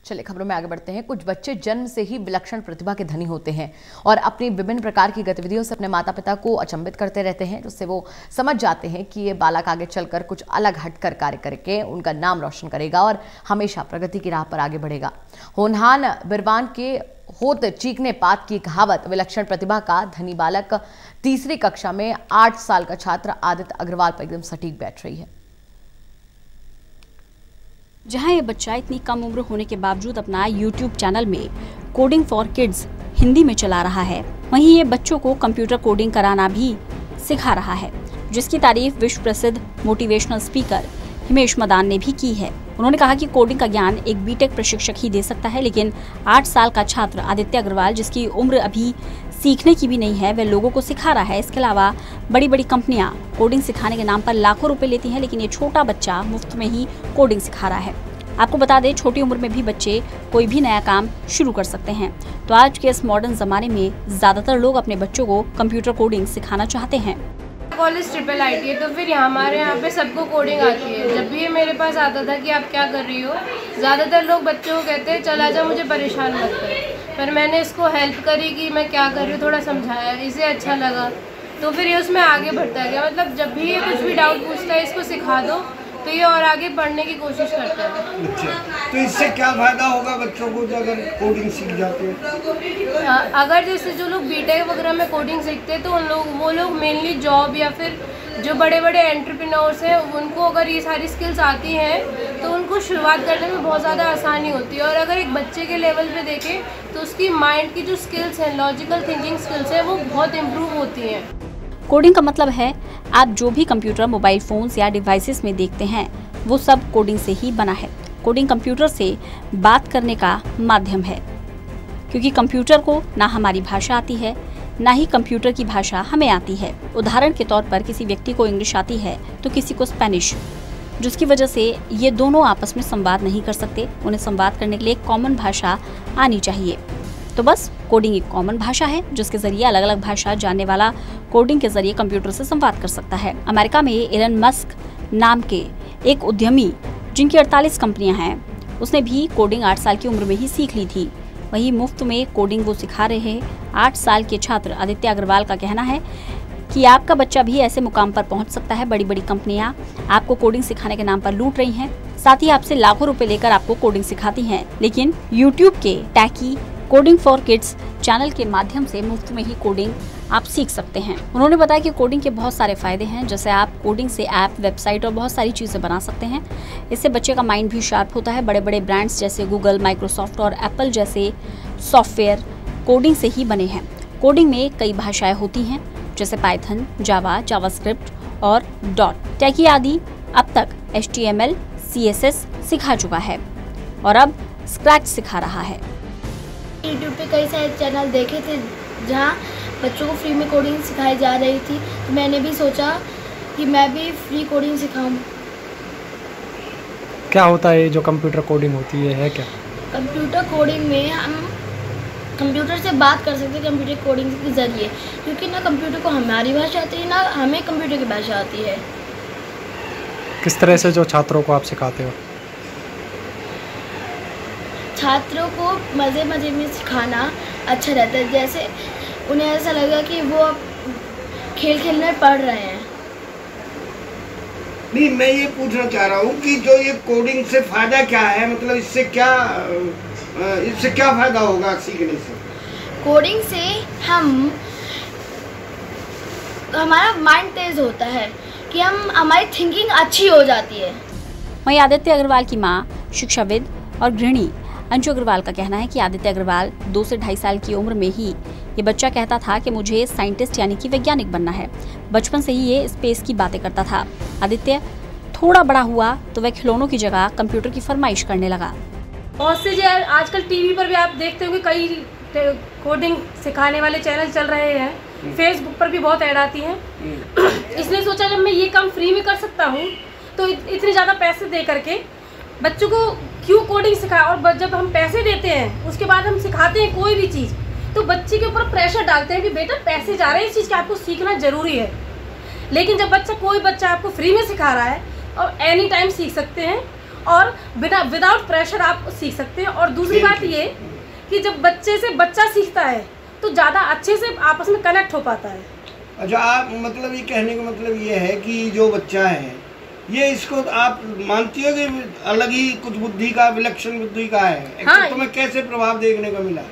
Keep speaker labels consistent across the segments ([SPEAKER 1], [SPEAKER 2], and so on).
[SPEAKER 1] चलिए खबरों में आगे बढ़ते हैं। कुछ बच्चे जन्म से ही विलक्षण प्रतिभा के धनी होते हैं और अपनी विभिन्न प्रकार की गतिविधियों से अपने माता पिता को अचंभित करते रहते हैं, जिससे वो समझ जाते हैं कि ये बालक आगे चलकर कुछ अलग हटकर कार्य करके उनका नाम रोशन करेगा और हमेशा प्रगति की राह पर आगे बढ़ेगा। होनहान बिरवान के होत चीखने पात की कहावत विलक्षण प्रतिभा का धनी बालक तीसरी कक्षा में 8 साल का छात्र आदित्य अग्रवाल पर एकदम सटीक बैठ रही है।
[SPEAKER 2] जहां ये बच्चा इतनी कम उम्र होने के बावजूद अपना YouTube चैनल में कोडिंग फॉर किड्स हिंदी में चला रहा है, वहीं ये बच्चों को कंप्यूटर कोडिंग कराना भी सिखा रहा है, जिसकी तारीफ विश्व प्रसिद्ध मोटिवेशनल स्पीकर हिमेश मदान ने भी की है। उन्होंने कहा कि कोडिंग का ज्ञान एक बीटेक प्रशिक्षक ही दे सकता है, लेकिन 8 साल का छात्र आदित्य अग्रवाल, जिसकी उम्र अभी सीखने की भी नहीं है, वह लोगों को सिखा रहा है। इसके अलावा बड़ी बड़ी कंपनियां कोडिंग सिखाने के नाम पर लाखों रुपए लेती हैं, लेकिन ये छोटा बच्चा मुफ्त में ही कोडिंग सिखा रहा है। आपको बता दें, छोटी उम्र में भी बच्चे कोई भी नया काम शुरू कर सकते हैं। तो आज के इस मॉडर्न जमाने में ज्यादातर लोग अपने बच्चों को कंप्यूटर कोडिंग सिखाना चाहते हैं।
[SPEAKER 3] कॉलेज ट्रिपल आईटी है, तो फिर हमारे यहाँ पे सबको कोडिंग आती है। जब भी ये मेरे पास आता था कि आप क्या कर रही हो, ज़्यादातर लोग बच्चों को कहते हैं चल आजा, मुझे परेशान मत कर। पर मैंने इसको हेल्प करी कि मैं क्या कर रही हूँ, थोड़ा समझाया, इसे अच्छा लगा, तो फिर ये उसमें आगे बढ़ता गया। मतलब जब भी ये कुछ भी डाउट पूछता है, इसको सिखा दो तो ये और आगे बढ़ने की कोशिश करता है।
[SPEAKER 4] अच्छा, तो इससे क्या फायदा होगा बच्चों को अगर कोडिंग सीख जाते हैं?
[SPEAKER 3] अगर जैसे जो लोग बीटेक वगैरह में कोडिंग सीखते हैं, तो वो लोग मेनली जॉब या फिर जो बड़े बड़े एंटरप्रेन्योर्स हैं, उनको अगर ये सारी स्किल्स आती हैं तो उनको शुरुआत करने में बहुत ज़्यादा आसानी होती है। और अगर एक बच्चे के लेवल पे देखें तो उसकी माइंड की जो स्किल्स हैं, लॉजिकल थिंकिंग स्किल्स हैं, वो बहुत इम्प्रूव होती हैं।
[SPEAKER 2] कोडिंग का मतलब है आप जो भी कंप्यूटर, मोबाइल फोन्स या डिवाइसेस में देखते हैं, वो सब कोडिंग से ही बना है। कोडिंग कंप्यूटर से बात करने का माध्यम है, क्योंकि कंप्यूटर को ना हमारी भाषा आती है, ना ही कंप्यूटर की भाषा हमें आती है। उदाहरण के तौर पर किसी व्यक्ति को इंग्लिश आती है तो किसी को स्पेनिश, जिसकी वजह से ये दोनों आपस में संवाद नहीं कर सकते। उन्हें संवाद करने के लिए एक कॉमन भाषा आनी चाहिए। तो बस कोडिंग एक कॉमन भाषा है, जिसके जरिए अलग अलग भाषा जानने वाला कोडिंग के जरिए कंप्यूटर से संवाद कर सकता है। अमेरिका में एलन मस्क नाम के एक उद्यमी, जिनकी 48 कंपनियां हैं, उसने भी कोडिंग 8 साल की उम्र में ही सीख ली थी। वही मुफ्त में कोडिंग वो सिखा रहे हैं। 8 साल के छात्र आदित्य अग्रवाल का कहना है कि आपका बच्चा भी ऐसे मुकाम पर पहुंच सकता है। बड़ी बड़ी कंपनियां आपको कोडिंग सिखाने के नाम पर लूट रही हैं, साथ ही आपसे लाखों रुपए लेकर आपको कोडिंग सिखाती हैं, लेकिन यूट्यूब के techie coding for kids channel के माध्यम से मुफ्त में ही कोडिंग आप सीख सकते हैं। उन्होंने बताया कि कोडिंग के बहुत सारे फायदे हैं, जैसे आप कोडिंग से ऐप, वेबसाइट और बहुत सारी चीजें बना सकते हैं। इससे बच्चे का माइंड भी शार्प होता है। बड़े बड़े ब्रांड्स जैसे गूगल, माइक्रोसॉफ्ट और एप्पल जैसे सॉफ्टवेयर कोडिंग से ही बने हैं। कोडिंग में कई भाषाएं होती हैं, जैसे पाइथन, जावा, जावास्क्रिप्ट और डॉट। टैकी आदि अब तक HTML, CSS सिखा चुका है और अब स्क्रैच सिखा रहा है।
[SPEAKER 5] यूट्यूब पे कई सारे चैनल देखे थे जहाँ बच्चों को फ्री में कोडिंग सिखाई जा रही थी, तो मैंने भी सोचा कि मैं भी फ्री कोडिंग सिखाऊं।
[SPEAKER 6] क्या होता है जो कंप्यूटर कोडिंग होती है क्या?
[SPEAKER 5] कंप्यूटर कोडिंग में हम कंप्यूटर से बात कर सकते हैं कंप्यूटर कोडिंग के ज़रिए, क्योंकि ना कंप्यूटर को हमारी भाषा आती है, ना हमें कंप्यूटर की भाषा आती है।
[SPEAKER 6] किस तरह से जो छात्रों को आप सिखाते हो?
[SPEAKER 5] छात्रों को मज़े मज़े में सिखाना अच्छा रहता है, जैसे उन्हें ऐसा लगा कि वो अब खेल खेलने पढ़ रहे हैं।
[SPEAKER 4] नहीं, मैं ये पूछना चाह रहा हूँ कि जो ये कोडिंग से फ़ायदा क्या है, मतलब इससे क्या फ़ायदा होगा सीखने से?
[SPEAKER 5] कोडिंग से हमारा माइंड तेज होता है कि हमारी थिंकिंग अच्छी हो जाती है।
[SPEAKER 2] वहीं आदित्य अग्रवाल की मां शिक्षाविद और गृहिणी अंशु अग्रवाल का कहना है कि आदित्य अग्रवाल 2 से 2.5 साल की उम्र में ही ये बच्चा कहता था कि मुझे साइंटिस्ट यानी कि वैज्ञानिक बनना है। बचपन से ही ये स्पेस की बातें करता था। आदित्य थोड़ा बड़ा हुआ तो वह खिलौनों की जगह कंप्यूटर की फरमाइश करने लगा।
[SPEAKER 3] बहुत से जो आजकल टीवी पर भी आप देखते होंगे कई कोडिंग सिखाने वाले चैनल चल रहे हैं। फेसबुक पर भी बहुत ऐड आती हैं। इसलिए सोचा जब मैं ये काम फ्री में कर सकता हूँ तो इतने ज़्यादा पैसे दे करके बच्चों को क्यों कोडिंग सिखाए। और जब हम पैसे देते हैं उसके बाद हम सिखाते हैं कोई भी चीज़, तो बच्चे के ऊपर प्रेशर डालते हैं कि बेटा पैसे जा रहे हैं, इस चीज़ का आपको सीखना ज़रूरी है। लेकिन जब कोई बच्चा आपको फ्री में सिखा रहा है और एनी टाइम सीख सकते हैं और बिना विदाउट प्रेशर आप सीख सकते हैं। और दूसरी बात ये कि जब बच्चे से बच्चा सीखता है तो ज़्यादा अच्छे से आपस में कनेक्ट हो पाता है।
[SPEAKER 4] अच्छा, आप मतलब ये कहने का मतलब ये है कि जो बच्चा है ये इसको आप मानती हो कि अलग ही कुछ बुद्धि का, विलक्षण बुद्धि का है?
[SPEAKER 3] हाँ,
[SPEAKER 4] तुम्हें कैसे प्रभाव देखने को मिला?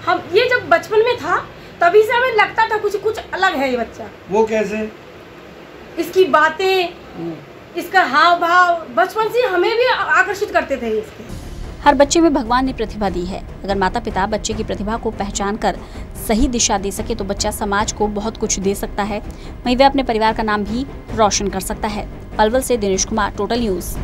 [SPEAKER 3] हम ये जब बचपन में था तभी से हमें लगता था कुछ अलग है ये बच्चा।
[SPEAKER 4] वो कैसे?
[SPEAKER 3] इसकी बातें, इसका हाव भाव बचपन से हमें भी आकर्षित करते थे इसके।
[SPEAKER 2] हर बच्चे में भगवान ने प्रतिभा दी है। अगर माता पिता बच्चे की प्रतिभा को पहचान कर सही दिशा दे सके तो बच्चा समाज को बहुत कुछ दे सकता है। वहीं वह अपने परिवार का नाम भी रोशन कर सकता है। पलवल से दिनेश कुमार, टोटल न्यूज़।